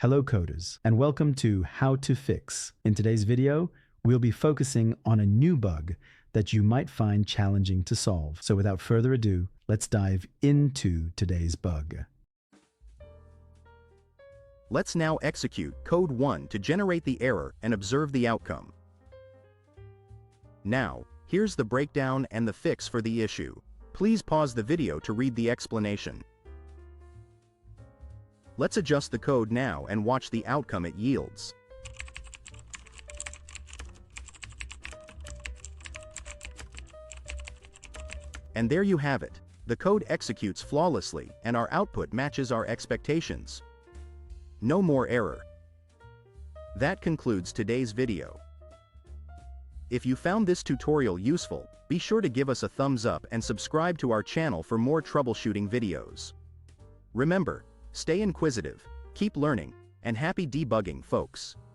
Hello coders, and welcome to How to Fix. In today's video, we'll be focusing on a new bug that you might find challenging to solve. So without further ado, let's dive into today's bug. Let's now execute code 1 to generate the error and observe the outcome. Now, here's the breakdown and the fix for the issue. Please pause the video to read the explanation. Let's adjust the code now and watch the outcome it yields. And there you have it. The code executes flawlessly and our output matches our expectations. No more error. That concludes today's video. If you found this tutorial useful, be sure to give us a thumbs up and subscribe to our channel for more troubleshooting videos. Remember, stay inquisitive, keep learning, and happy debugging, folks.